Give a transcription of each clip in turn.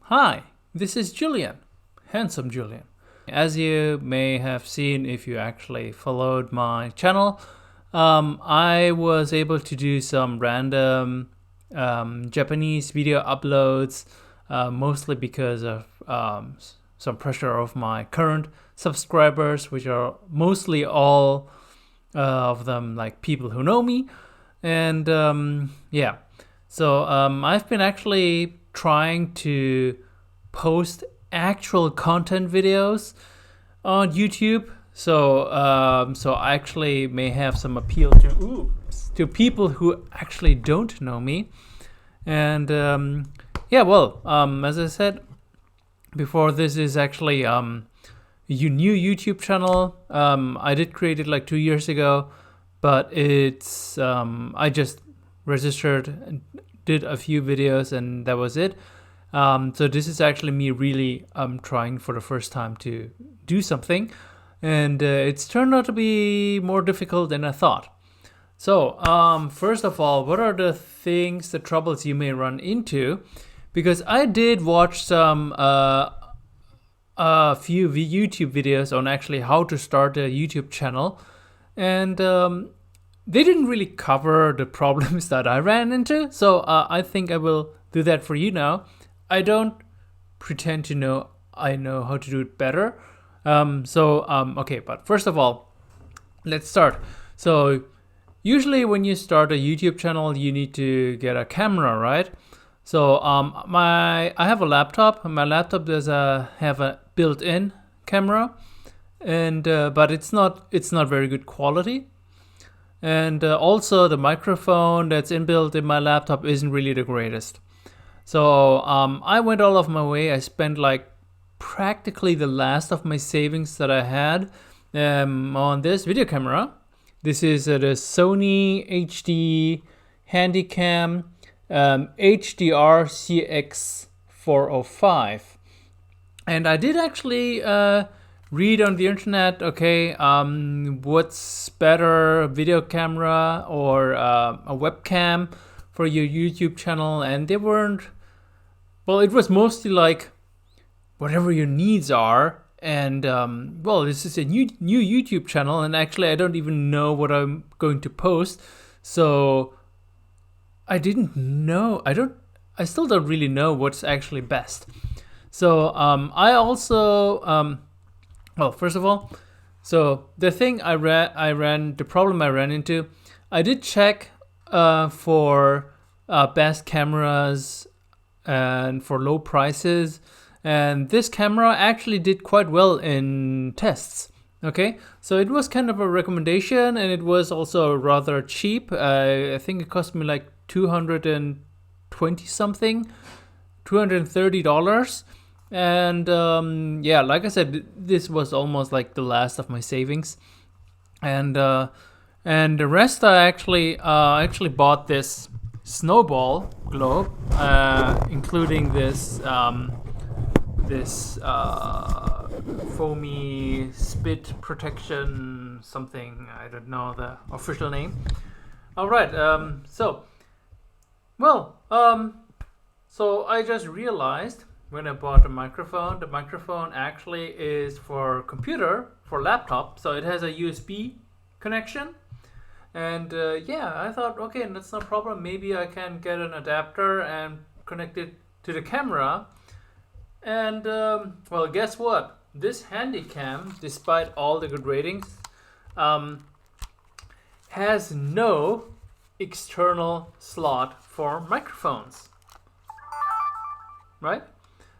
Hi, this is Julian, handsome Julian. As you may have seen if you actually followed my channel, I was able to do some random Japanese video uploads, mostly because of some pressure of my current subscribers, which are mostly all of them like people who know me. And so I've been actually trying to post actual content videos on YouTube. So I actually may have some appeal to people who actually don't know me. And as I said before, this is actually a new YouTube channel. I did create it like 2 years ago, but it's I just registered and did a few videos and that was it. So this is actually me really trying for the first time to do something, and it's turned out to be more difficult than I thought. So first of all, what are the troubles you may run into? Because I did watch some a few YouTube videos on actually how to start a YouTube channel, and they didn't really cover the problems that I ran into. So I think I will do that for you now. I don't pretend to know I know how to do it better. Okay, but first of all, let's start. So usually when you start a YouTube channel, you need to get a camera, right? So I have a laptop. My laptop does have a built-in camera, and but it's not very good quality. And also the microphone that's inbuilt in my laptop isn't really the greatest. So I went all of my way. I spent like practically the last of my savings that I had on this video camera. This is the Sony HD Handycam HDR CX405. And I did actually read on the internet, okay, what's better, a video camera or a webcam for your YouTube channel, and they weren't. Well, it was mostly like whatever your needs are, and this is a new YouTube channel, and actually I don't even know what I'm going to post, so I didn't know. I still don't really know what's actually best. So I also first of all, so the problem I ran into, I did check for best cameras and for low prices, and this camera actually did quite well in tests. Okay, so it was kind of a recommendation, and it was also rather cheap. I think it cost me like $230, and like I said, this was almost like the last of my savings, and the rest I actually bought this snowball globe, including this foamy spit protection something. I don't know the official name. All right. So I just realized when I bought the microphone actually is for computer, for laptop. So it has a USB connection. And I thought, okay, that's no problem. Maybe I can get an adapter and connect it to the camera. And guess what? This Handycam, despite all the good ratings, has no external slot for microphones. Right?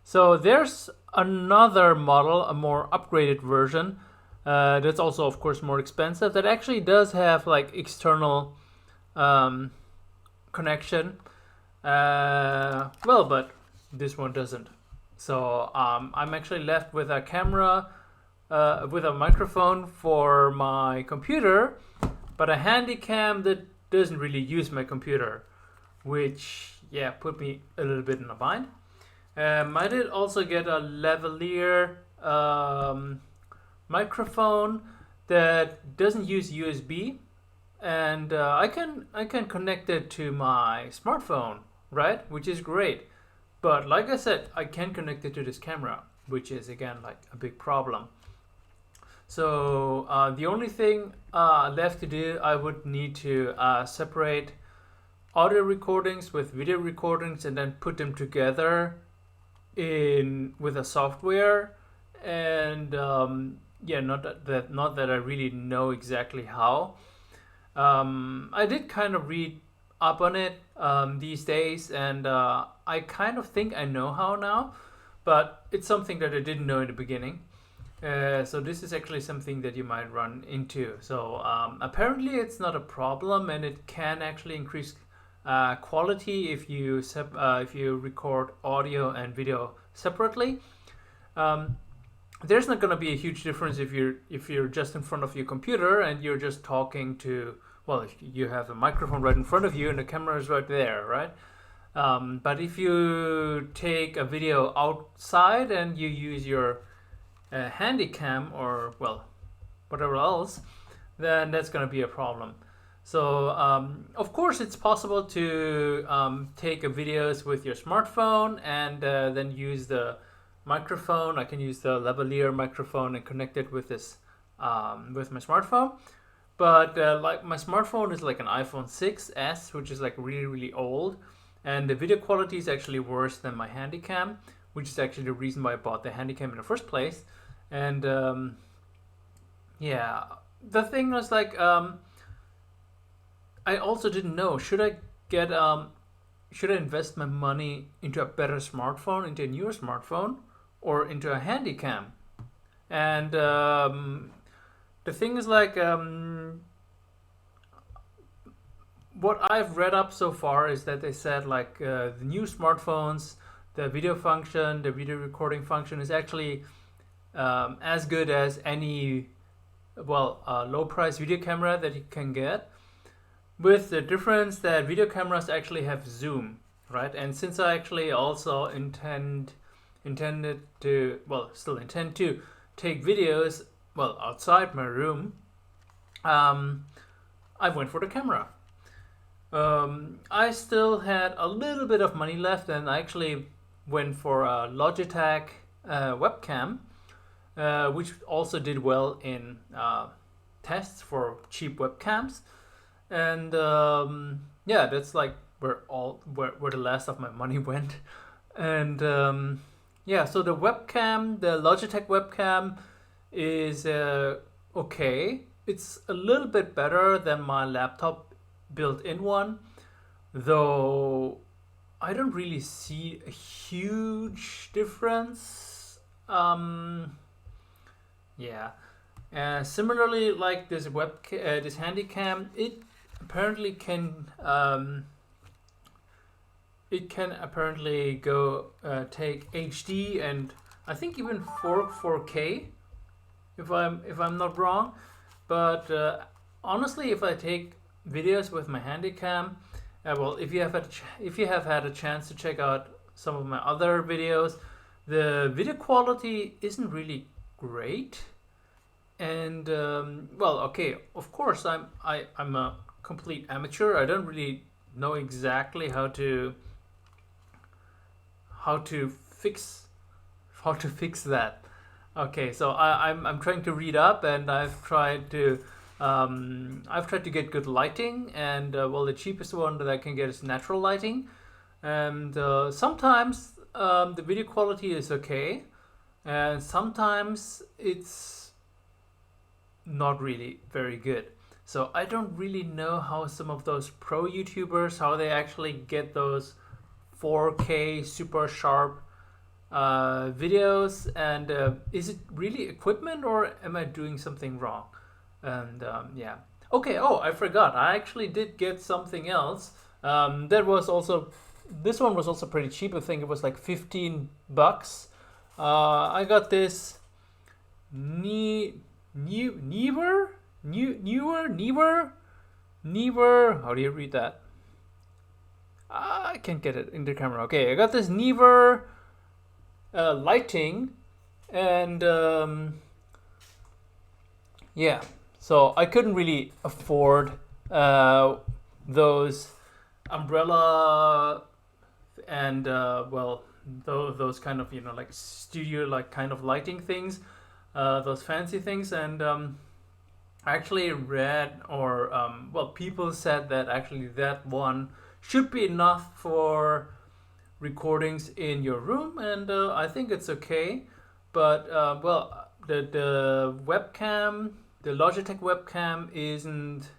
So there's another model, a more upgraded version, that's also, of course, more expensive, that actually does have like external connection. But this one doesn't. So I'm actually left with a camera, with a microphone for my computer, but a Handycam that doesn't really use my computer, which put me a little bit in a bind. I did also get a lavalier microphone that doesn't use USB, and I can connect it to my smartphone, right? Which is great. But like I said, I can connect it to this camera, which is again like a big problem. So the only thing left to do, I would need to separate audio recordings with video recordings and then put them together with a software. And yeah, not that I really know exactly how. I did kind of read up on it these days, and I kind of think I know how now, but it's something that I didn't know in the beginning. So this is actually something that you might run into. So apparently it's not a problem, and it can actually increase quality if you record audio and video separately. There's not going to be a huge difference if you're just in front of your computer and you're just talking to, well, if you have a microphone right in front of you and the camera is right there, right? But if you take a video outside and you use your handy cam or, well, whatever else, then that's going to be a problem. So of course it's possible to take videos with your smartphone and then use the microphone. I can use the lavalier microphone and connect it with this with my smartphone. But like my smartphone is like an iPhone 6s, which is like really old, and the video quality is actually worse than my Handycam, which is actually the reason why I bought the Handycam in the first place. And yeah, the thing was like I also didn't know, should I invest my money into a better smartphone, into a newer smartphone, or into a Handycam? And the thing is like what I've read up so far is that they said like the new smartphones, the video function, the video recording function is actually as good as any low price video camera that you can get, with the difference that video cameras actually have zoom, right? And since I actually also intend to take videos outside my room, I went for the camera. I still had a little bit of money left, and I actually went for a Logitech webcam, which also did well in tests for cheap webcams. And yeah, that's like where the last of my money went. And yeah, so the webcam, the Logitech webcam, is okay. It's a little bit better than my laptop built-in one, though I don't really see a huge difference. Yeah. Similarly, like this this Handycam, it apparently can go take HD and I think even 4K, if I'm not wrong. But honestly, if I take videos with my Handycam, if you have had a chance to check out some of my other videos, the video quality isn't really great. And okay, of course I'm a complete amateur. I don't really know exactly how to fix that. Okay, so I'm trying to read up, and I've tried to get good lighting, and the cheapest one that I can get is natural lighting, and sometimes the video quality is okay, and sometimes it's not really very good. So I don't really know how some of those pro YouTubers, how they actually get those 4K super sharp videos, and is it really equipment, or am I doing something wrong? And yeah, okay. Oh, I forgot, I actually did get something else that was also, this one was also pretty cheap. I think it was like $15. I got this newer, how do you read that? I can't get it in the camera. Okay, I got this Neewer lighting, and yeah, so I couldn't really afford those umbrella and those kind of, like studio like kind of lighting things, those fancy things. And I actually read, or well, people said that actually that one should be enough for recordings in your room, and I think it's okay. But well, the webcam, the Logitech webcam isn't.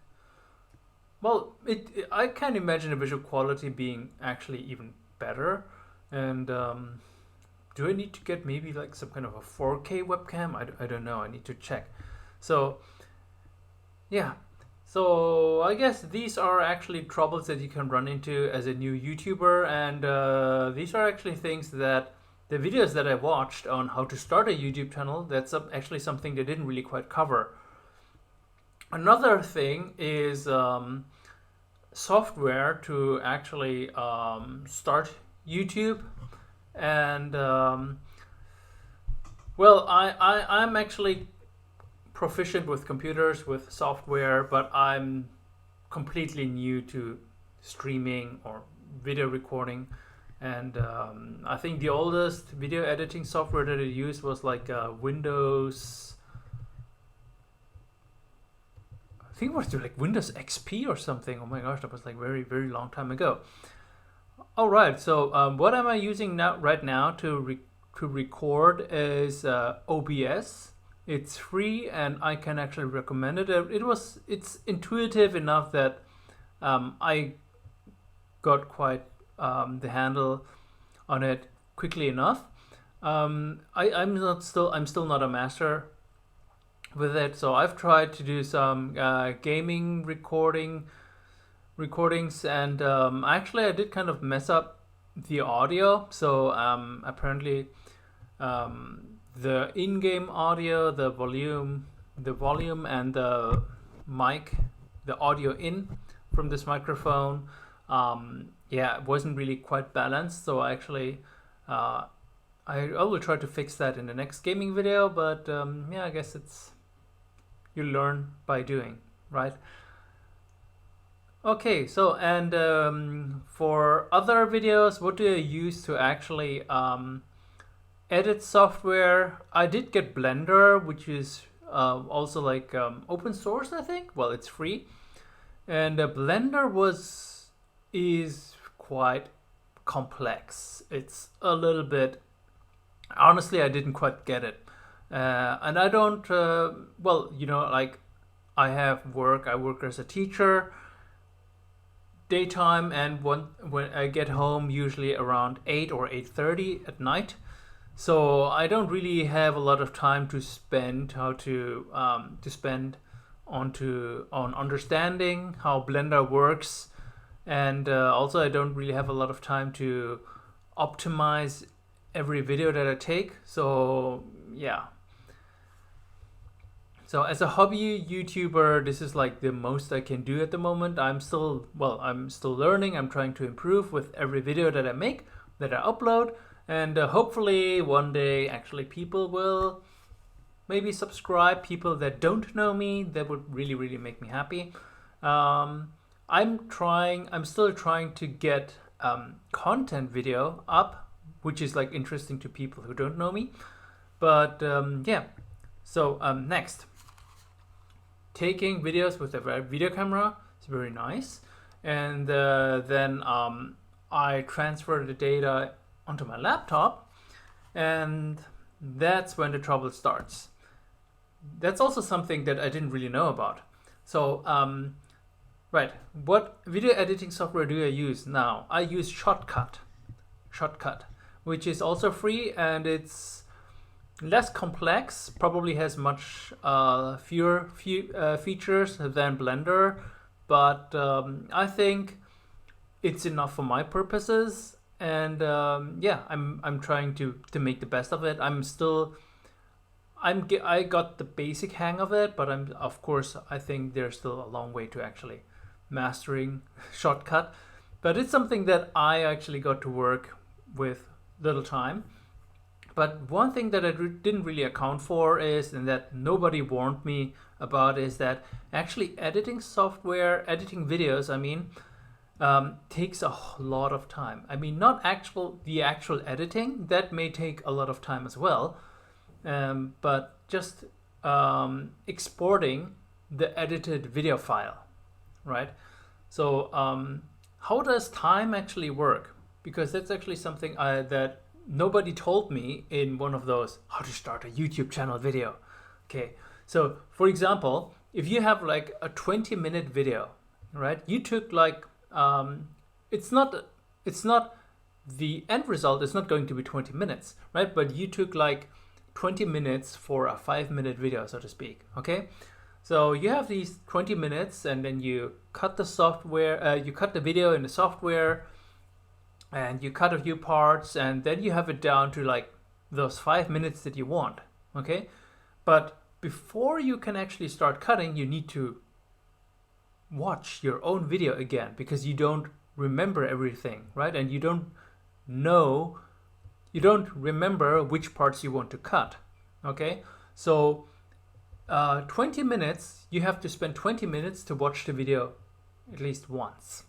Well, I can't imagine the visual quality being actually even better. And do I need to get maybe like some kind of a 4K webcam? I don't know. I need to check. So yeah. So I guess these are actually troubles that you can run into as a new YouTuber, and these are actually things that the videos that I watched on how to start a YouTube channel, that's actually something they didn't really quite cover. Another thing is software to actually start YouTube, and well, I'm actually proficient with computers, with software, but I'm completely new to streaming or video recording. And I think the oldest video editing software that I used was like Windows. I think it was like Windows XP or something. Oh my gosh, that was like very, very long time ago. All right, so what am I using right now to record is OBS. It's free, and I can actually recommend it. It's intuitive enough that I got quite the handle on it quickly enough. I'm still not a master with it, so I've tried to do some gaming recordings, and actually I did kind of mess up the audio. So apparently the in-game audio, the volume and the mic, the audio in from this microphone, yeah, it wasn't really quite balanced. So actually I will try to fix that in the next gaming video, but yeah, I guess you learn by doing, right? Okay, so and for other videos, what do I use to actually edit software? I did get Blender, which is also like open source, I think. Well, it's free, and Blender is quite complex. It's a little bit. Honestly, I didn't quite get it, and I don't. Well, like I work as a teacher daytime, and when I get home usually around 8 or 8:30 at night. So I don't really have a lot of time to spend on understanding how Blender works, and also I don't really have a lot of time to optimize every video that I take. So yeah. So as a hobby YouTuber, this is like the most I can do at the moment. I'm still learning. I'm trying to improve with every video that I make, that I upload. And hopefully one day actually people will maybe subscribe, people that don't know me. That would really, really make me happy. I'm still trying to get content video up, which is like interesting to people who don't know me. But yeah, so next. Taking videos with a video camera is very nice. And then I transfer the data onto my laptop, and that's when the trouble starts. That's also something that I didn't really know about. So right, what video editing software do I use now? I use Shotcut, which is also free, and it's less complex, probably has much fewer features than Blender, but I think it's enough for my purposes. And yeah, I'm trying to make the best of it. I got the basic hang of it, but of course I think there's still a long way to actually mastering Shotcut. But it's something that I actually got to work with little time. But one thing that I didn't really account for is, and that nobody warned me about, is that actually editing videos, I mean, takes a lot of time. I mean, not the actual editing, that may take a lot of time as well, but just exporting the edited video file, right? So how does time actually work? Because that's actually something that nobody told me in one of those how to start a YouTube channel video. Okay, so for example, if you have like a 20-minute video, right? You took like it's not the end result is not going to be 20 minutes, right? But you took like 20 minutes for a 5-minute video, so to speak. Okay, so you have these 20 minutes, and then you cut the software, you cut the video in the software, and you cut a few parts, and then you have it down to like those 5 minutes that you want. Okay, but before you can actually start cutting, you need to watch your own video again, because you don't remember everything, right? And you don't remember which parts you want to cut. Okay, so 20 minutes, you have to spend 20 minutes to watch the video at least once.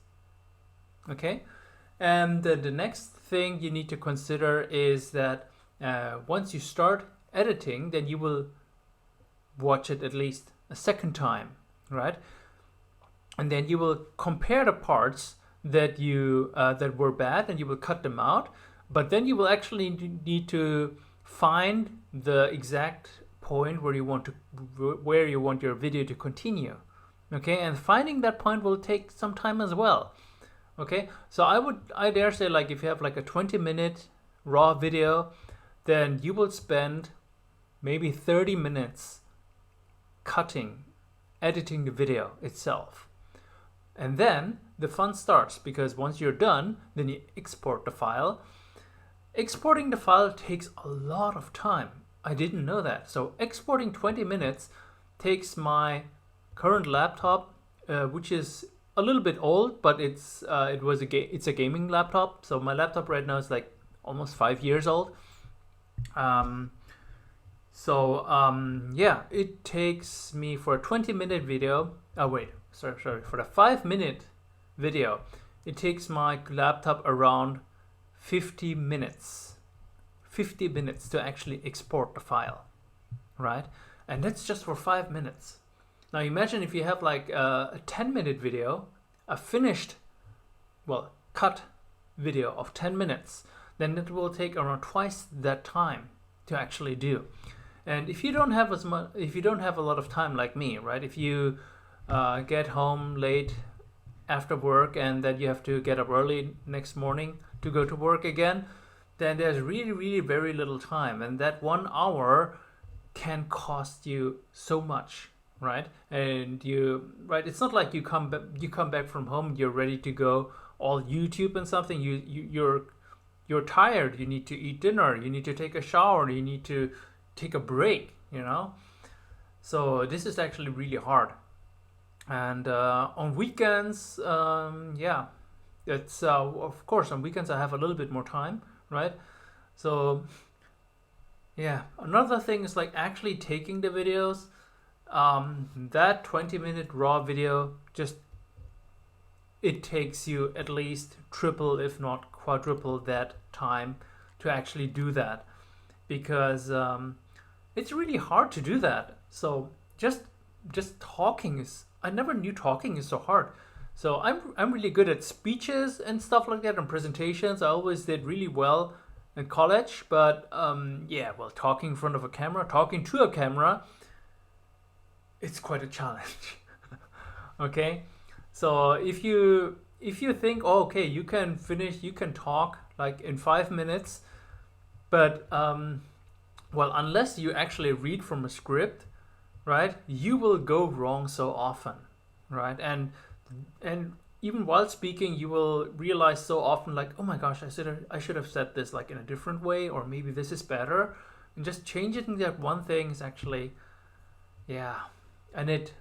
Okay, and the next thing you need to consider is that once you start editing, then you will watch it at least a second time, right? And then you will compare the parts that that were bad, and you will cut them out. But then you will actually need to find the exact point where you want your video to continue. Okay, and finding that point will take some time as well. Okay, so I dare say, like, if you have like a 20-minute raw video, then you will spend maybe 30 minutes editing the video itself. And then the fun starts, because once you're done, then you export the file. Exporting the file takes a lot of time. I didn't know that. So exporting 20 minutes takes my current laptop, which is a little bit old, but it's a gaming laptop. So my laptop right now is like almost 5 years old. Yeah, it takes me for a 20-minute video. For the 5-minute video, it takes my laptop around 50 minutes to actually export the file, right? And that's just for 5 minutes. Now imagine if you have like a 10-minute video, a finished, cut video of 10 minutes, then it will take around twice that time to actually do. And if you don't have a lot of time like me, right? If you get home late after work, and then you have to get up early next morning to go to work again, then there's really, really very little time, and that 1 hour can cost you so much, right? And it's not like you come back from home, you're ready to go all YouTube and something. You're tired. You need to eat dinner. You need to take a shower. You need to take a break. So this is actually really hard. And on weekends, it's of course on weekends I have a little bit more time, right? So yeah, another thing is like actually taking the videos. That 20-minute raw video, it takes you at least triple, if not quadruple, that time to actually do that, because it's really hard to do that. So just talking I never knew talking is so hard. So I'm really good at speeches and stuff like that, and presentations. I always did really well in college, but talking in front of a camera, talking to a camera, it's quite a challenge. Okay, so if you think, oh, okay, you can talk like in 5 minutes, but unless you actually read from a script, right, you will go wrong so often, right? And even while speaking, you will realize so often, like, oh my gosh, I should have said this like in a different way, or maybe this is better. And just changing that one thing is actually, and it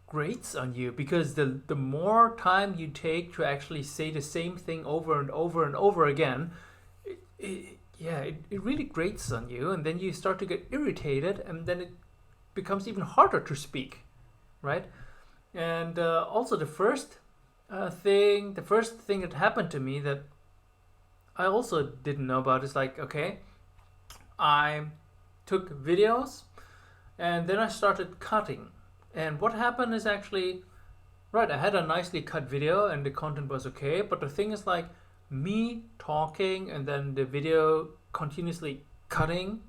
grates on you, because the more time you take to actually say the same thing over and over and over again, it really grates on you, and then you start to get irritated, and then it becomes even harder to speak, right? And also the first The first thing that happened to me that I also didn't know about is like, okay, I took videos and then I started cutting. And what happened is actually, right, I had a nicely cut video and the content was okay, but the thing is like me talking and then the video continuously cutting,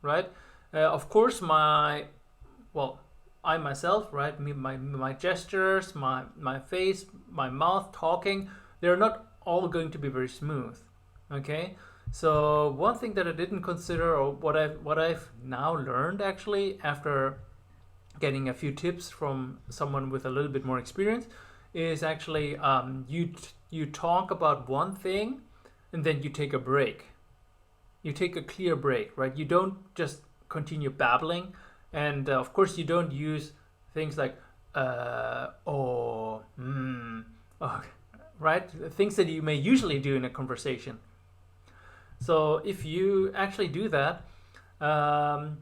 right? Of course, I myself, right, my gestures, my face, my mouth talking, they're not all going to be very smooth, okay? So one thing that I didn't consider, or what I've now learned actually after getting a few tips from someone with a little bit more experience, is actually you talk about one thing and then you take a break. You take a clear break, right? You don't just continue babbling, and of course you don't use things like oh, oh, right? Things that you may usually do in a conversation. So if you actually do that, and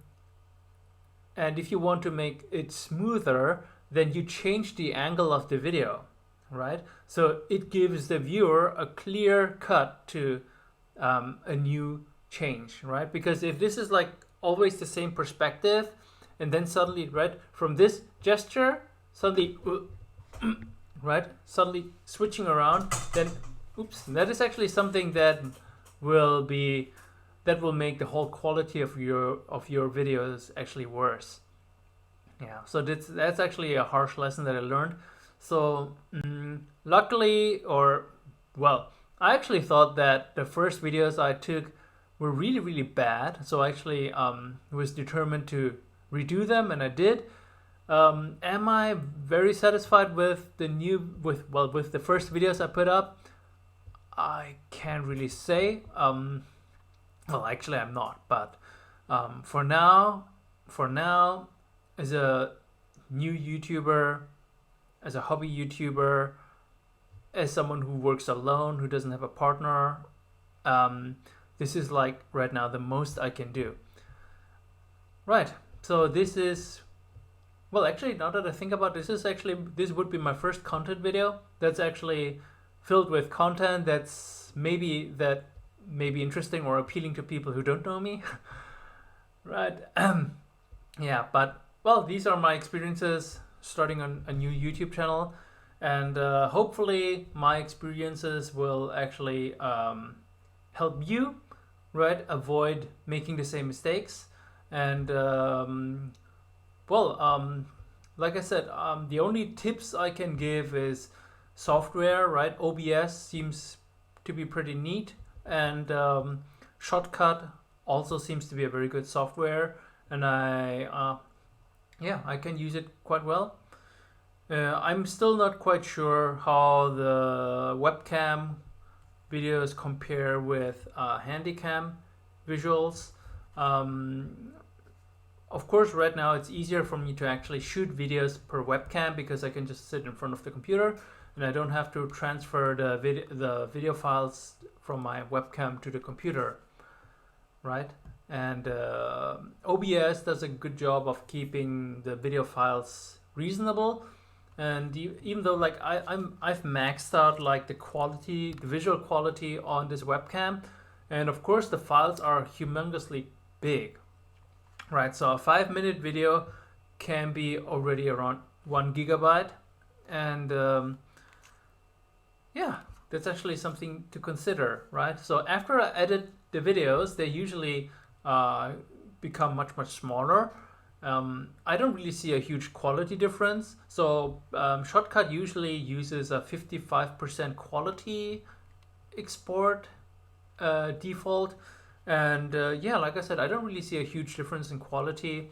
if you want to make it smoother, then you change the angle of the video, right? So it gives the viewer a clear cut to a new change, right? Because if this is like always the same perspective, and then suddenly, right, from this gesture, suddenly, right, suddenly switching around, then, oops, that is actually something that will make the whole quality of your videos actually worse. Yeah, so that's actually a harsh lesson that I learned. So luckily, or well, I actually thought that the first videos I took were really, really bad. So I actually was determined to redo them, and I did. Am I very satisfied with with the first videos I put up? I can't really say. Well, actually, I'm not. But for now, as a new YouTuber, as a hobby YouTuber, as someone who works alone, who doesn't have a partner, this is like right now the most I can do. Right. So this is, well, actually, now that I think about it, this would be my first content video that's actually filled with content that's maybe interesting or appealing to people who don't know me. Right. Yeah, but well, these are my experiences starting on a new YouTube channel, and hopefully my experiences will actually help you, right, avoid making the same mistakes. And like I said, the only tips I can give is software, right? OBS seems to be pretty neat, and Shotcut also seems to be a very good software, and I can use it quite well. I'm still not quite sure how the webcam videos compare with handycam visuals. Of course, right now it's easier for me to actually shoot videos per webcam because I can just sit in front of the computer and I don't have to transfer the video files from my webcam to the computer, right? And OBS does a good job of keeping the video files reasonable. And even though like I've maxed out like the visual quality on this webcam, and of course the files are humongously big, right? So a 5-minute video can be already around 1 gigabyte, and yeah, that's actually something to consider, right? So after I edit the videos, they usually become much smaller. I don't really see a huge quality difference. So Shotcut usually uses a 55% quality export default, and yeah, like I said, I don't really see a huge difference in quality.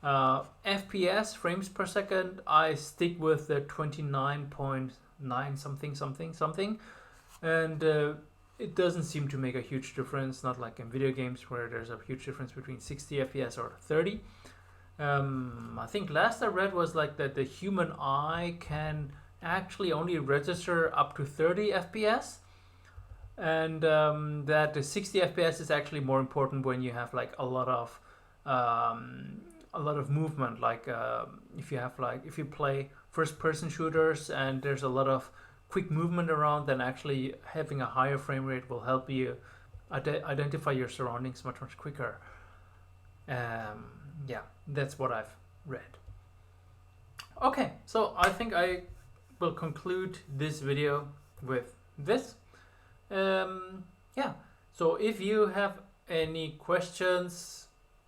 FPS, frames per second, I stick with the 29.9 something, and it doesn't seem to make a huge difference, not like in video games where there's a huge difference between 60 FPS or 30. I think last I read was like that the human eye can actually only register up to 30 FPS, and that the 60 FPS is actually more important when you have like a lot of movement, like if you play first person shooters and there's a lot of quick movement around, then actually having a higher frame rate will help you identify your surroundings much quicker. Yeah, that's what I've read. Okay, so I think I will conclude this video with this. Yeah, so if you have any questions,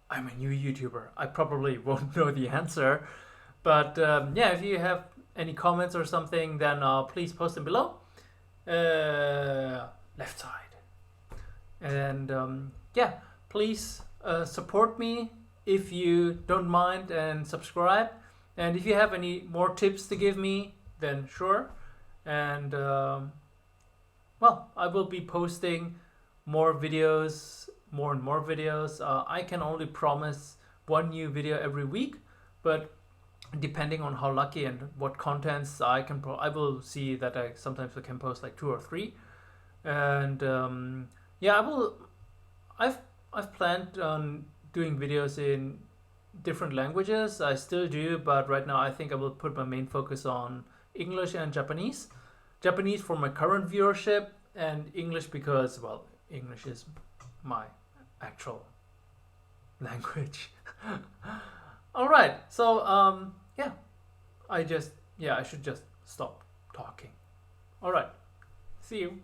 I'm a new YouTuber, I probably won't know the answer, but yeah, if you have any comments or something, then please post them below. Left side. And yeah, please support me if you don't mind, and subscribe. And if you have any more tips to give me, then sure. And well, I will be posting more videos, more and more videos. I can only promise one new video every week, but depending on how lucky and what contents I can I will see that I sometimes can post like 2 or 3. And yeah, I've planned on doing videos in different languages. I still do, but right now I think I will put my main focus on English and Japanese. Japanese for my current viewership, and English because, well, English is my actual language. All right, so yeah, I should just stop talking. All right, see you.